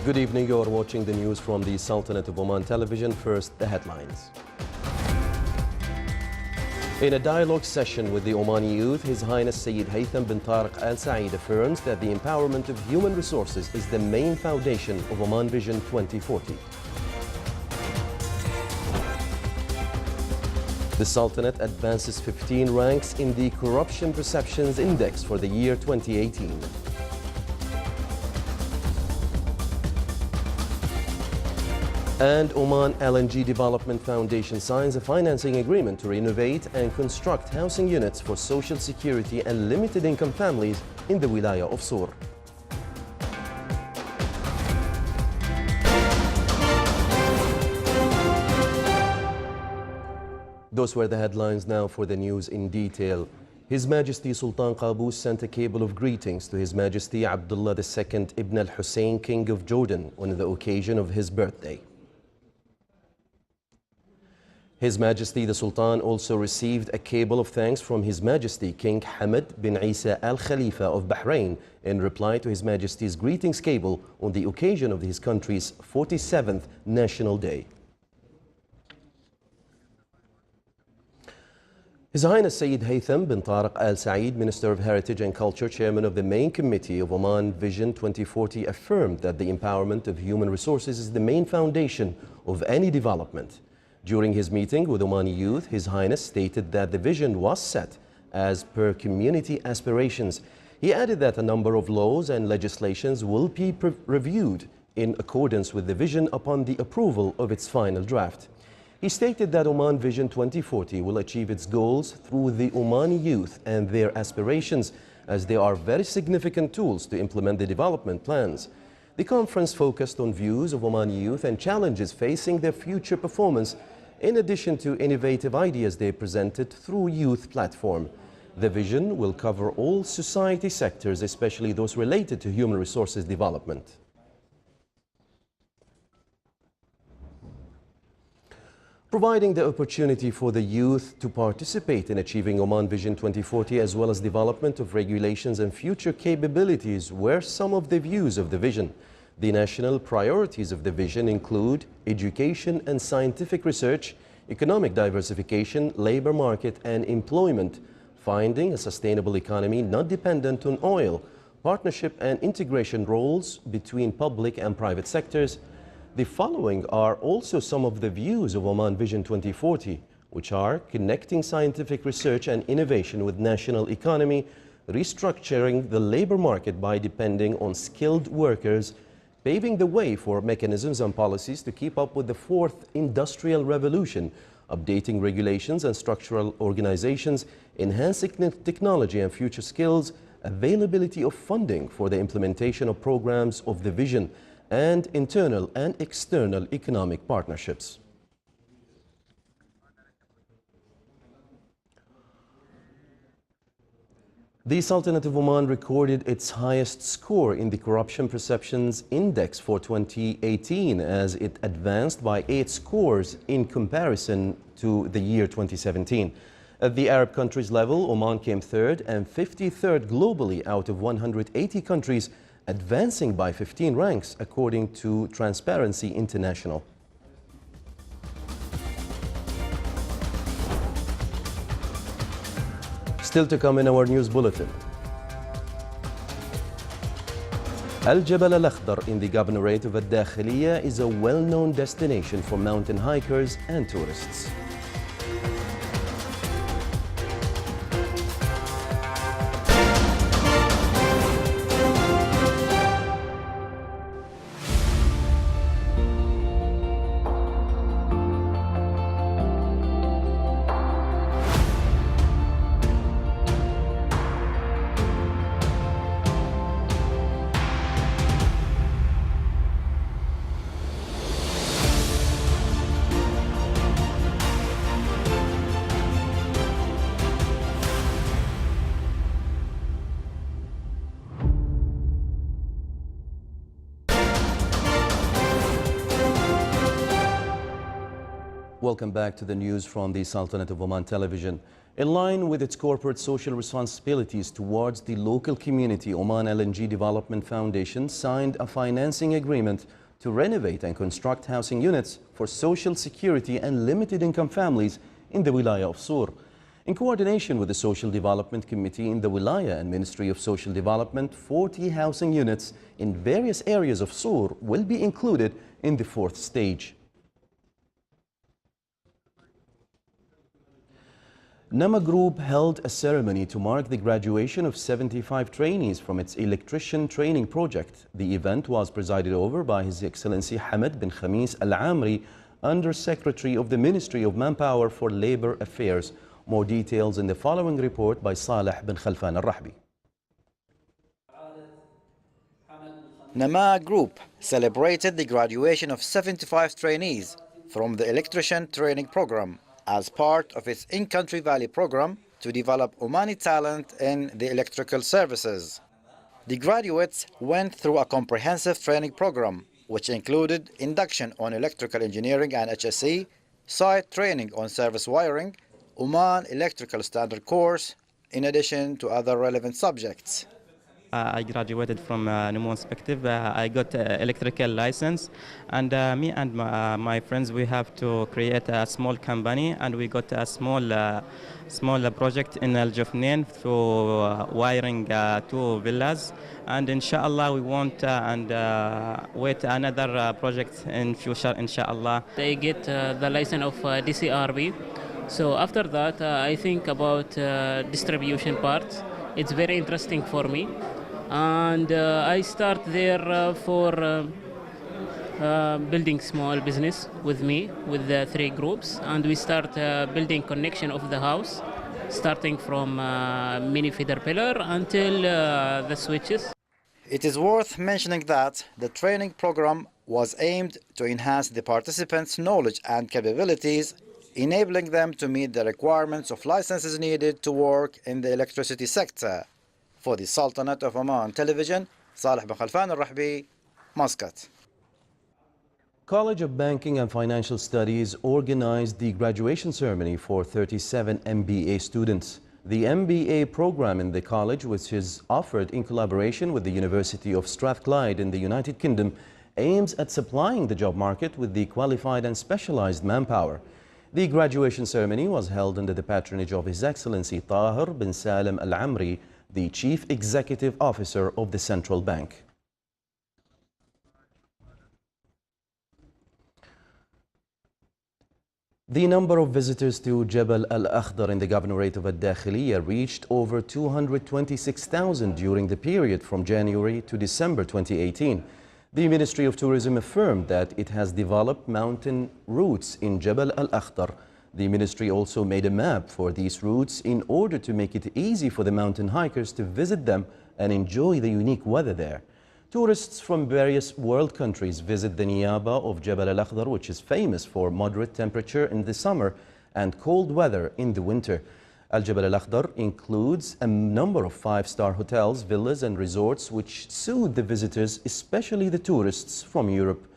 Good evening. You are watching the news from the Sultanate of Oman television. First, the headlines. In a dialogue session with the Omani youth, His Highness Sayyid Haytham bin Tariq Al Saeed affirms that the empowerment of human resources is the main foundation of Oman Vision 2040. The Sultanate advances 15 ranks in the Corruption Perceptions Index for the year 2018. And Oman LNG Development Foundation signs a financing agreement to renovate and construct housing units for social security and limited income families in the Wilaya of Sur. Those were the headlines. Now for the news in detail. His Majesty Sultan Qaboos sent a cable of greetings to His Majesty Abdullah II Ibn al-Hussein, King of Jordan, on the occasion of his birthday. His Majesty the Sultan also received a cable of thanks from His Majesty King Hamad bin Isa Al Khalifa of Bahrain in reply to His Majesty's greetings cable on the occasion of his country's 47th National Day. His Highness Sayyid Haytham bin Tariq Al Saeed, Minister of Heritage and Culture, Chairman of the Main Committee of Oman Vision 2040, affirmed that the empowerment of human resources is the main foundation of any development. During his meeting with Omani youth, His Highness stated that the vision was set as per community aspirations. He added that a number of laws and legislations will be reviewed in accordance with the vision upon the approval of its final draft. He stated that Oman Vision 2040 will achieve its goals through the Omani youth and their aspirations, as they are very significant tools to implement the development plans. The conference focused on views of Omani youth and challenges facing their future performance, in addition to innovative ideas they presented through youth platform. The vision will cover all society sectors, especially those related to human resources development. Providing the opportunity for the youth to participate in achieving Oman Vision 2040, as well as development of regulations and future capabilities, were some of the views of the vision. The national priorities of the vision include education and scientific research, economic diversification, labor market and employment, finding a sustainable economy not dependent on oil, partnership and integration roles between public and private sectors. The following are also some of the views of Oman Vision 2040, which are connecting scientific research and innovation with national economy, restructuring the labor market by depending on skilled workers, paving the way for mechanisms and policies to keep up with the fourth industrial revolution, updating regulations and structural organizations, enhancing technology and future skills, availability of funding for the implementation of programs of the vision, and internal and external economic partnerships. The Sultanate of Oman recorded its highest score in the Corruption Perceptions Index for 2018, as it advanced by 8 scores in comparison to the year 2017. At the Arab countries level, Oman came third and 53rd globally out of 180 countries, advancing by 15 ranks, according to Transparency International. Still to come in our news bulletin. Al-Jabal Al-Akhdar in the governorate of Al-Dakhiliya is a well-known destination for mountain hikers and tourists. Welcome back to the news from the Sultanate of Oman Television. In line with its corporate social responsibilities towards the local community, Oman LNG Development Foundation signed a financing agreement to renovate and construct housing units for social security and limited income families in the Wilaya of Sur. In coordination with the Social Development Committee in the Wilaya and Ministry of Social Development, 40 housing units in various areas of Sur will be included in the fourth stage. Nama Group held a ceremony to mark the graduation of 75 trainees from its electrician training project. The event was presided over by His Excellency Hamad bin Khamis Al-Amri, Under Secretary of the Ministry of Manpower for Labor Affairs. More details in the following report by Saleh bin Khalfan Al-Rahbi. Nama Group celebrated the graduation of 75 trainees from the electrician training program as part of its in-country Valley program to develop Omani talent in the electrical services. The graduates went through a comprehensive training program which included induction on electrical engineering and HSE, site training on service wiring, Oman Electrical Standard course, in addition to other relevant subjects. I graduated from Nemo Inspective. I got electrical license, and me and my friends, we have to create a small company, and we got a small project in Al Jufnain for wiring 2 villas, and inshallah we want and wait another project in future, inshallah. They get the license of DCRB. So after that, I think about distribution part. It's very interesting for me. And I start there for building small business with me, with the 3 groups. And we start building connection of the house, starting from mini feeder pillar until the switches. It is worth mentioning that the training program was aimed to enhance the participants' knowledge and capabilities, enabling them to meet the requirements of licenses needed to work in the electricity sector. For the Sultanate of Oman Television, Saleh bin Khalfan Al-Rahbi, Muscat. College of Banking and Financial Studies organized the graduation ceremony for 37 MBA students. The MBA program in the college, which is offered in collaboration with the University of Strathclyde in the United Kingdom, aims at supplying the job market with the qualified and specialized manpower. The graduation ceremony was held under the patronage of His Excellency Tahir bin Salim Al-Amri, the Chief Executive Officer of the Central Bank. The number of visitors to Jabal Al-Akhdar in the Governorate of Al-Dakhiliya reached over 226,000 during the period from January to December 2018. The Ministry of Tourism affirmed that it has developed mountain routes in Jabal Al-Akhdar. The ministry also made a map for these routes in order to make it easy for the mountain hikers to visit them and enjoy the unique weather there. Tourists from various world countries visit the Niyaba of Jabal Al-Akhdar, which is famous for moderate temperature in the summer and cold weather in the winter. Al-Jabal Al-Akhdar includes a number of 5-star hotels, villas and resorts which suit the visitors, especially the tourists from Europe.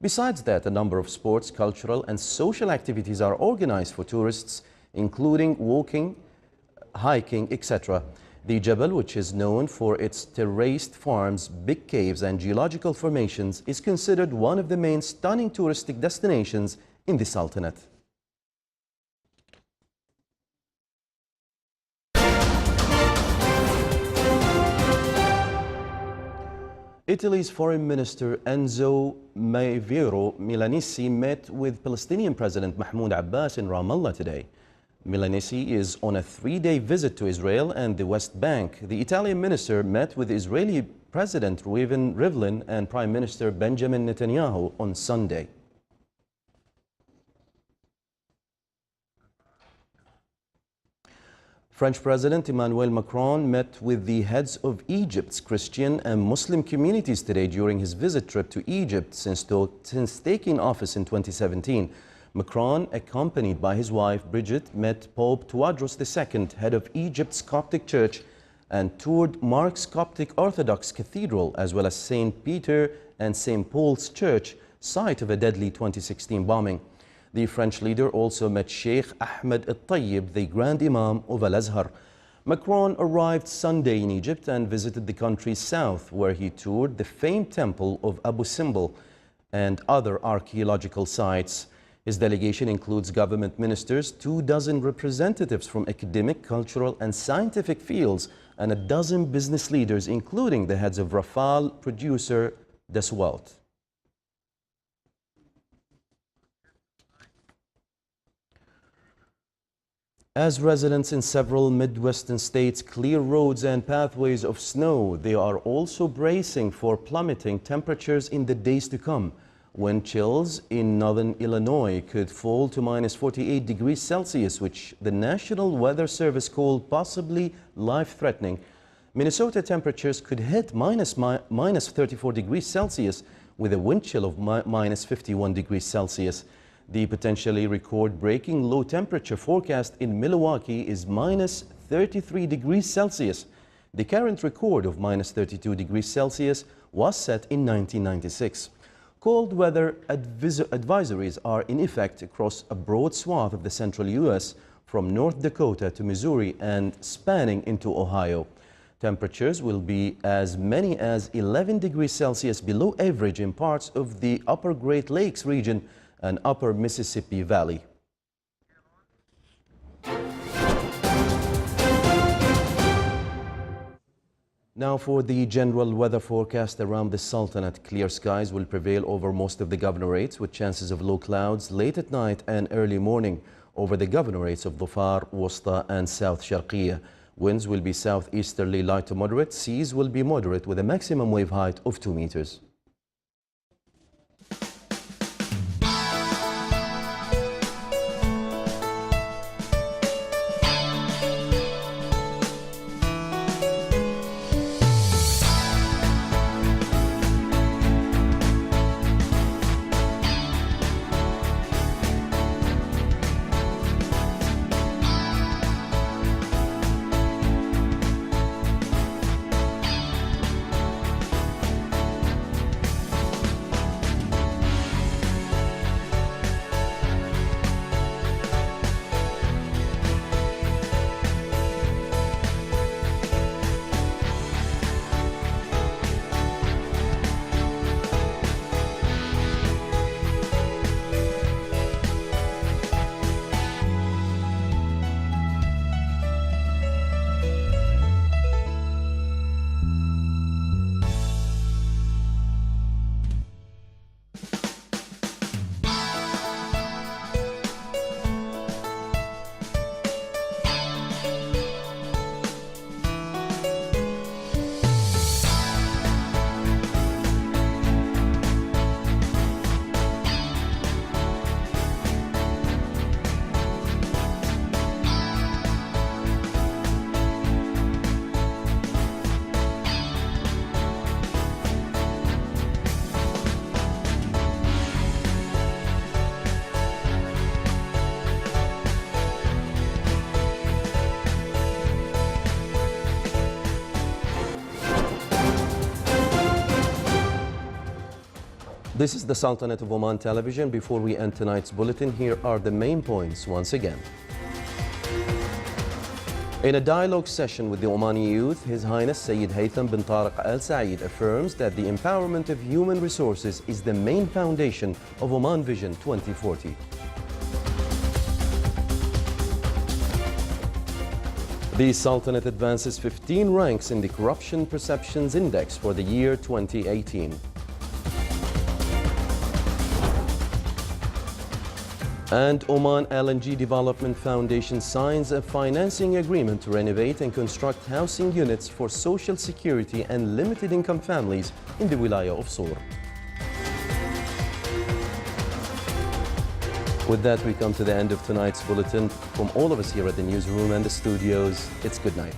Besides that, a number of sports, cultural and social activities are organized for tourists, including walking, hiking, etc. The Jabal, which is known for its terraced farms, big caves and geological formations, is considered one of the main stunning touristic destinations in the Sultanate. Italy's Foreign Minister Enzo Milanesi met with Palestinian President Mahmoud Abbas in Ramallah today. Milanesi is on a 3-day visit to Israel and the West Bank. The Italian minister met with Israeli President Reuven Rivlin and Prime Minister Benjamin Netanyahu on Sunday. French President Emmanuel Macron met with the heads of Egypt's Christian and Muslim communities today during his visit trip to Egypt since taking office in 2017. Macron, accompanied by his wife Brigitte, met Pope Tawadros II, head of Egypt's Coptic Church, and toured Mark's Coptic Orthodox Cathedral, as well as St. Peter and St. Paul's Church, site of a deadly 2016 bombing. The French leader also met Sheikh Ahmed al-Tayyib, the Grand Imam of Al-Azhar. Macron arrived Sunday in Egypt and visited the country's south, where he toured the famed temple of Abu Simbel and other archaeological sites. His delegation includes government ministers, 24 representatives from academic, cultural and scientific fields, and a dozen business leaders, including the heads of Rafale producer Dassault. As residents in several Midwestern states clear roads and pathways of snow, they are also bracing for plummeting temperatures in the days to come. Wind chills in northern Illinois could fall to minus 48 degrees Celsius, which the National Weather Service called possibly life-threatening. Minnesota temperatures could hit minus 34 degrees Celsius with a wind chill of minus 51 degrees Celsius. The potentially record-breaking low temperature forecast in Milwaukee is minus 33 degrees Celsius. The current record of minus 32 degrees Celsius was set in 1996. Cold weather advisories are in effect across a broad swath of the central U.S., from North Dakota to Missouri and spanning into Ohio. Temperatures will be as many as 11 degrees Celsius below average in parts of the upper Great Lakes region and upper Mississippi Valley. Now for the general weather forecast around the Sultanate. Clear skies will prevail over most of the governorates, with chances of low clouds late at night and early morning over the governorates of Dhofar, Wusta and South Sharqiyya. Winds will be southeasterly light to moderate. Seas will be moderate with a maximum wave height of 2 meters. This is the Sultanate of Oman television. Before we end tonight's bulletin, here are the main points once again. In a dialogue session with the Omani youth, His Highness Sayyid Haytham bin Tariq Al Saeed affirms that the empowerment of human resources is the main foundation of Oman Vision 2040. The Sultanate advances 15 ranks in the Corruption Perceptions Index for the year 2018. And Oman LNG Development Foundation signs a financing agreement to renovate and construct housing units for social security and limited income families in the Wilaya of Sour. With that, we come to the end of tonight's bulletin. From all of us here at the newsroom and the studios, it's good night.